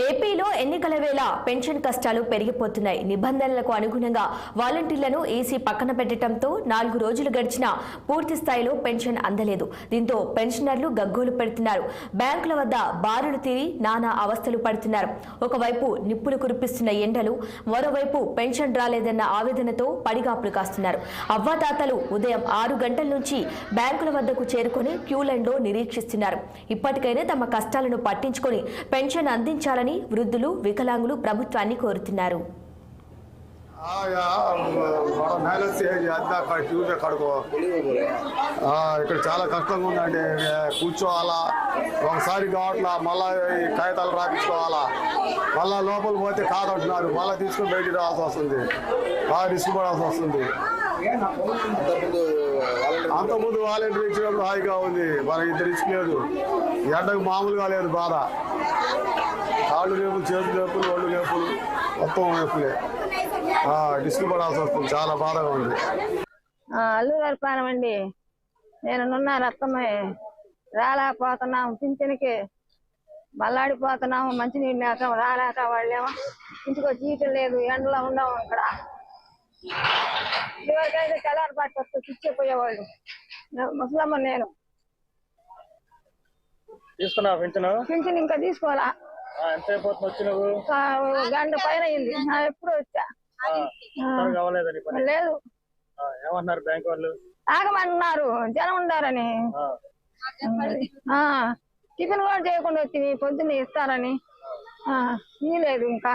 ఏపీలో ఎన్నికల వేళ పెన్షన్ కష్టాలు పెరిగిపోతున్నాయి. నిబంధనలకు అనుగుణంగా వాలంటీర్లను ఈసీ పక్కన పెట్టడంతో 4 రోజులు గడిచినా పూర్తి స్థాయిలో పెన్షన్ అందలేదు. దీంతో పెన్షనర్లు గగ్గోలు పెడుతున్నారు. బ్యాంకుల వద్ద బారులు తీరి నానా అవస్థలు పడుతున్నారు. ఒకవైపు నిప్పులు కురిపిస్తున్న ఎండలు, మరోవైపు పెన్షన్ రాలేదన్న ఆవేదనతో పడిగాపులు కాస్తున్నారు. అవ్వాతాతలు ఉదయం 6 గంటల నుంచి బ్యాంకుల వద్దకు చేరుకుని క్యూ లైన్లో నిరీక్షిస్తున్నారు. ఇప్పటికైనా తమ కష్టాలను పట్టించుకొని పెన్షన్ అందించాలని వృద్ధులు, వికలాంగులు ప్రభుత్వాన్ని కోరుతున్నారు. ఇక్కడ చాలా కష్టంగా ఉందండి. కూర్చోవాలా, ఒకసారి కావట్లా, మళ్ళా కాగితాలు రాపించుకోవాలా, మళ్ళా లోపల పోతే కాదంటున్నారు, మళ్ళీ తీసుకుని బయటికి రావాల్సి వస్తుంది, బాగా రిస్క్ పడాల్సి వస్తుంది. అంతకుముందు వాలంటీర్ ఇచ్చినప్పుడు హాయిగా ఉంది, మన ఇంత రిస్క్ లేదు. ఎండకు మామూలుగా లేదు బాధ. కాళ్ళు లేపులు, చేతులు లేపులు, ఒళ్ళు లేపులు, మొత్తం లేపులే, డిస్క్ పడాల్సి వస్తుంది. చాలా బాధగా ఉంది. అల్లుగారి పానం అండి. నేనున్న రక్తమే రాలేకపోతున్నాం, పింఛన్కి మల్లాడిపోతున్నాము. మంచినీళ్ళు లేక రాలేక వాళ్ళేమో ఇంటికి వచ్చి ఈటలు లేదు, ఎండలో ఉండవు. ఇక్కడ ఇదివరకైతే తెల్లారి పాటు వస్తే చిచ్చిపోయేవాళ్ళు. ముసలమ్మ నేను తీసుకున్నా పింఛన్ ఇంకా తీసుకోవాలా. గంట పైన అయింది. ఎప్పుడు వచ్చా లేదు, ఏమన్నారు బ్యాంక్ వాళ్ళు? ఆగమంటున్నారు, జనం ఉండారని. టిఫిన్ కూడా చేయకుండా వచ్చి పొద్దున్న ఇస్తారని. లేదు ఇంకా